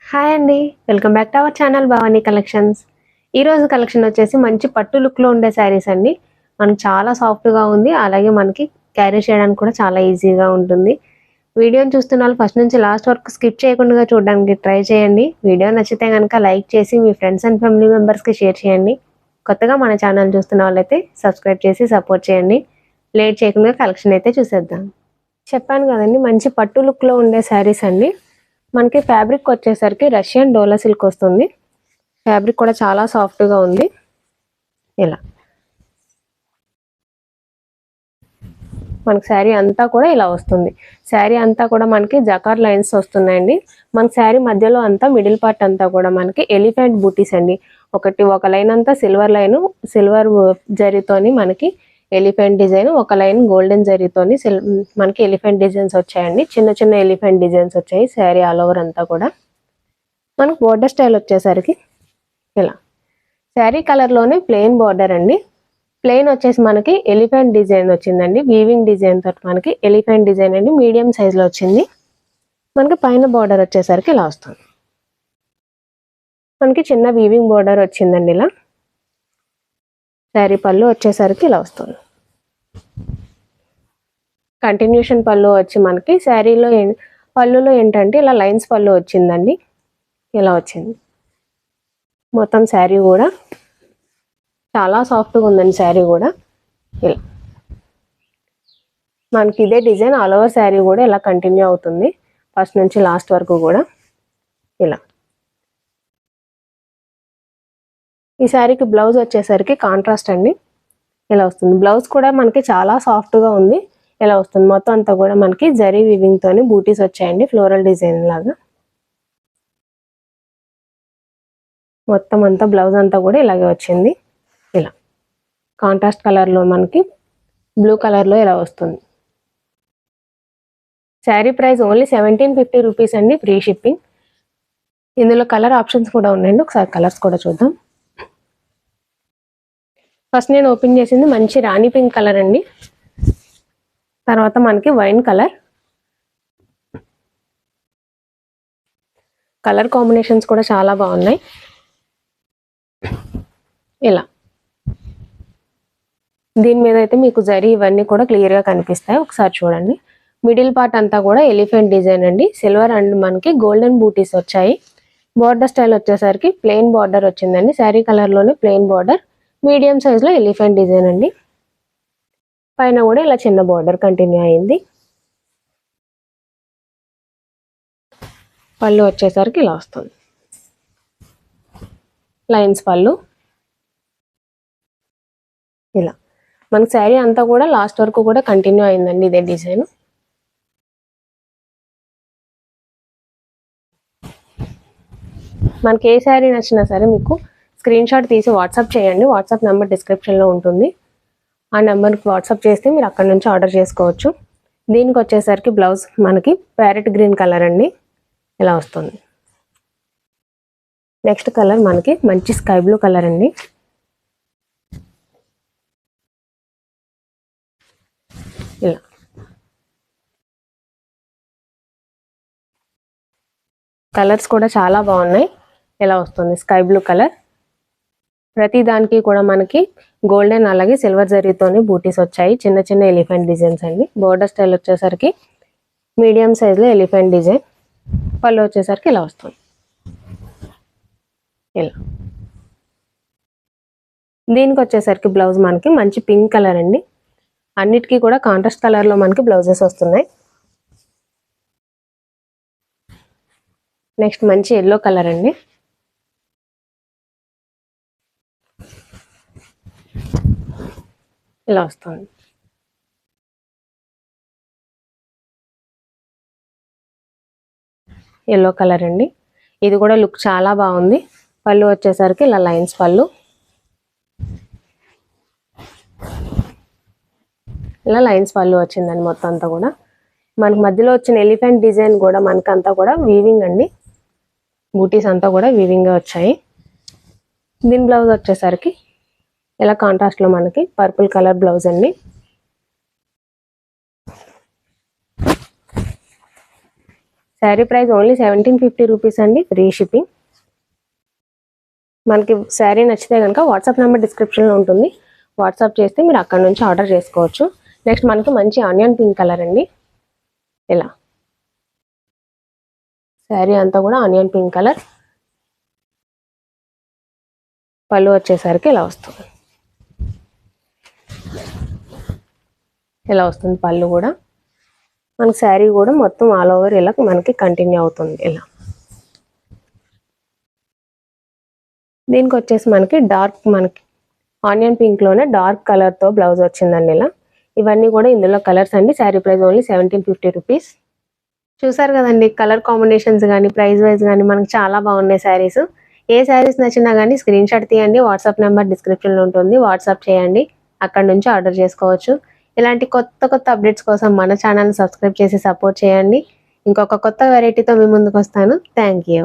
Hi అండి. Welcome back to our channel Bhavani collections. ఈరోజు collection వచ్చేసి మంచి పట్టు లుక్లో ఉండే శారీస్ అండి. మనకు చాలా సాఫ్ట్గా ఉంది, అలాగే మనకి క్యారీ చేయడానికి కూడా చాలా ఈజీగా ఉంటుంది. వీడియోని చూస్తున్న వాళ్ళు ఫస్ట్ నుంచి లాస్ట్ వరకు స్కిప్ చేయకుండా చూడడానికి ట్రై చేయండి. వీడియో నచ్చితే కనుక లైక్ చేసి మీ ఫ్రెండ్స్ అండ్ ఫ్యామిలీ మెంబర్స్కి షేర్ చేయండి. కొత్తగా మన ఛానల్ చూస్తున్న వాళ్ళైతే సబ్స్క్రైబ్ చేసి సపోర్ట్ చేయండి. లేట్ చేయకుండా కలెక్షన్ అయితే చూసేద్దాం. చెప్పాను కదండి, మంచి పట్టు లుక్లో ఉండే శారీస్ అండి. మనకి ఫ్యాబ్రిక్ వచ్చేసరికి రష్యన్ డోలా సిల్క్ వస్తుంది. ఫ్యాబ్రిక్ కూడా చాలా సాఫ్ట్గా ఉంది. ఇలా మనకి శారీ అంతా కూడా ఇలా వస్తుంది. శారీ అంతా కూడా మనకి జకార్ లైన్స్ వస్తున్నాయండి. మన శారీ మధ్యలో అంతా మిడిల్ పార్ట్ అంతా కూడా మనకి ఎలిఫెంట్ బూటీస్ అండి. ఒక లైన్ అంతా సిల్వర్ జరీతోని మనకి ఎలిఫెంట్ డిజైన్, ఒక లైన్ గోల్డెన్ జరీతోని మనకి ఎలిఫెంట్ డిజైన్స్ వచ్చాయండి. చిన్న చిన్న ఎలిఫెంట్ డిజైన్స్ వచ్చాయి శారీ ఆల్ ఓవర్ అంతా కూడా. మనకు బోర్డర్ స్టైల్ వచ్చేసరికి ఇలా శారీ కలర్లోనే ప్లెయిన్ బోర్డర్ అండి. ప్లెయిన్ వచ్చేసి మనకి ఎలిఫెంట్ డిజైన్ వచ్చిందండి. వీవింగ్ డిజైన్ తోటి మనకి ఎలిఫెంట్ డిజైన్ అండి, మీడియం సైజులో వచ్చింది. మనకి పైన బోర్డర్ వచ్చేసరికి ఇలా వస్తుంది. మనకి చిన్న వీవింగ్ బోర్డర్ వచ్చిందండి. ఇలా శారీ పళ్ళు వచ్చేసరికి ఇలా వస్తుంది. కంటిన్యూషన్ పళ్ళు వచ్చి మనకి శారీలో పళ్ళులో ఏంటంటే ఇలా లైన్స్ పళ్ళు వచ్చిందండి. ఇలా వచ్చింది. మొత్తం శారీ కూడా చాలా సాఫ్ట్గా ఉందండి. శారీ కూడా ఇలా మనకి ఇదే డిజైన్ ఆల్ ఓవర్ శారీ కూడా ఇలా కంటిన్యూ అవుతుంది, ఫస్ట్ నుంచి లాస్ట్ వరకు కూడా. ఇలా ఈ శారీకి బ్లౌజ్ వచ్చేసరికి కాంట్రాస్ట్ అండి. ఇలా వస్తుంది. బ్లౌజ్ కూడా మనకి చాలా సాఫ్ట్గా ఉంది. ఇలా వస్తుంది. మొత్తం అంతా కూడా మనకి జరీ వీవింగ్ తోని బూటీస్ వచ్చాయండి, ఫ్లోరల్ డిజైన్ లాగా. మొత్తం అంతా బ్లౌజ్ అంతా కూడా ఇలాగే వచ్చింది. ఇలా కాంట్రాస్ట్ కలర్లో మనకి బ్లూ కలర్లో ఇలా వస్తుంది. శారీ ప్రైస్ ఓన్లీ 1750 రూపీస్ అండి, ఫ్రీ షిప్పింగ్. ఇందులో కలర్ ఆప్షన్స్ కూడా ఉన్నాయండి, ఒకసారి కలర్స్ కూడా చూద్దాం. ఫస్ట్ నేను ఓపెన్ చేసింది మంచి రాణి పింక్ కలర్ అండి. తర్వాత మనకి వైన్ కలర్. కలర్ కాంబినేషన్స్ కూడా చాలా బాగున్నాయి. ఇలా దీని మీద అయితే మీకు జరీ ఇవన్నీ కూడా క్లియర్గా కనిపిస్తాయి, ఒకసారి చూడండి. మిడిల్ పార్ట్ అంతా కూడా ఎలిఫెంట్ డిజైన్ అండి. సిల్వర్ అండ్ మనకి గోల్డెన్ బూటీస్ వచ్చాయి. బార్డర్ స్టైల్ వచ్చేసరికి ప్లెయిన్ బార్డర్ వచ్చిందండి. శారీ కలర్లోనే ప్లెయిన్ బార్డర్, మీడియం సైజ్లో ఎలిఫెంట్ డిజైన్ అండి. పైన కూడా ఇలా చిన్న బార్డర్ కంటిన్యూ అయింది. పళ్ళు వచ్చేసరికి ఇలా వస్తుంది, లైన్స్ పళ్ళు. ఇలా మనకి శారీ అంతా కూడా లాస్ట్ వరకు కూడా కంటిన్యూ అయిందండి ఇదే డిజైన్. మనకి ఏ శారీ నచ్చినా సరే మీకు స్క్రీన్ షాట్ తీసి వాట్సాప్ చేయండి. వాట్సాప్ నెంబర్ డిస్క్రిప్షన్లో ఉంటుంది. ఆ నెంబర్కి వాట్సాప్ చేస్తే మీరు అక్కడ నుంచి ఆర్డర్ చేసుకోవచ్చు. దీనికి వచ్చేసరికి బ్లౌజ్ మనకి ప్యారెట్ గ్రీన్ కలర్ అండి. ఇలా వస్తుంది. నెక్స్ట్ కలర్ మనకి మంచి స్కై బ్లూ కలర్ అండి. ఇలా కలర్స్ కూడా చాలా బాగున్నాయి. ఇలా వస్తుంది స్కై బ్లూ కలర్. ప్రతి దానికి కూడా మనకి గోల్డెన్ అలాగే సిల్వర్ జరీతోని బూటీస్ వచ్చాయి. చిన్న చిన్న ఎలిఫెంట్ డిజైన్స్ అండి. బోర్డర్ స్టైల్ వచ్చేసరికి మీడియం సైజ్లో ఎలిఫెంట్ డిజైన్. పళ్ళు వచ్చేసరికి ఇలా వస్తుంది. ఇలా దీనికి వచ్చేసరికి బ్లౌజ్ మనకి మంచి పింక్ కలర్ అండి. అన్నిటికీ కూడా కాంట్రాస్ట్ కలర్లో మనకి బ్లౌజెస్ వస్తున్నాయి. నెక్స్ట్ మంచి ఎల్లో కలర్ అండి. ఇలా వస్తుంది. ఎల్లో కలర్ అండి. ఇది కూడా లుక్ చాలా బాగుంది. పళ్ళు వచ్చేసరికి ఇలా లైన్స్ పళ్ళు. ఇలా లైన్స్ పళ్ళు వచ్చిందండి. మొత్తం అంతా కూడా మనకి మధ్యలో వచ్చిన ఎలిఫెంట్ డిజైన్ కూడా మనకంతా కూడా వీవింగ్ అండి. బూటీస్ అంతా కూడా వీవింగ్గా వచ్చాయి. దీని బ్లౌజ్ వచ్చేసరికి ఇలా కాంట్రాస్ట్లో మనకి పర్పుల్ కలర్ బ్లౌజ్ అండి. శారీ ప్రైస్ ఓన్లీ 1750 రూపీస్ అండి, ఫ్రీ షిప్పింగ్. మనకి శారీ నచ్చితే కనుక వాట్సాప్ నెంబర్ డిస్క్రిప్షన్లో ఉంటుంది, వాట్సాప్ చేస్తే మీరు అక్కడ నుంచి ఆర్డర్ చేసుకోవచ్చు. నెక్స్ట్ మనకి మంచి ఆనియన్ పింక్ కలర్ అండి. ఇలా శారీ అంతా కూడా ఆనియన్ పింక్ కలర్. పళ్ళు వచ్చేసరికి ఇలా వస్తుంది, ఇలా వస్తుంది పళ్ళు కూడా. మనకి శారీ కూడా మొత్తం ఆల్ ఓవర్ ఇలా మనకి కంటిన్యూ అవుతుంది. ఇలా దీనికి వచ్చేసి మనకి డార్క్, మనకి ఆనియన్ పింక్లోనే డార్క్ కలర్తో బ్లౌజ్ వచ్చిందండి. ఇలా ఇవన్నీ కూడా ఇందులో కలర్స్ అండి. Sari price only 1750 rupees. చూసారు కదండి, కలర్ కాంబినేషన్స్ కానీ ప్రైస్ వైజ్ కానీ మనకు చాలా బాగున్నాయి శారీస్. ఏ శారీస్ నచ్చినా కానీ స్క్రీన్ షాట్ తీయండి, వాట్సాప్ నెంబర్ డిస్క్రిప్షన్లో ఉంటుంది, వాట్సాప్ చేయండి, అక్కడ నుంచి ఆర్డర్ చేసుకోవచ్చు. ఇలాంటి కొత్త కొత్త అప్డేట్స్ కోసం మన ఛానల్ని సబ్స్క్రైబ్ చేసి సపోర్ట్ చేయండి. ఇంకొక కొత్త వెరైటీతో మీ ముందుకు వస్తాను. Thank you.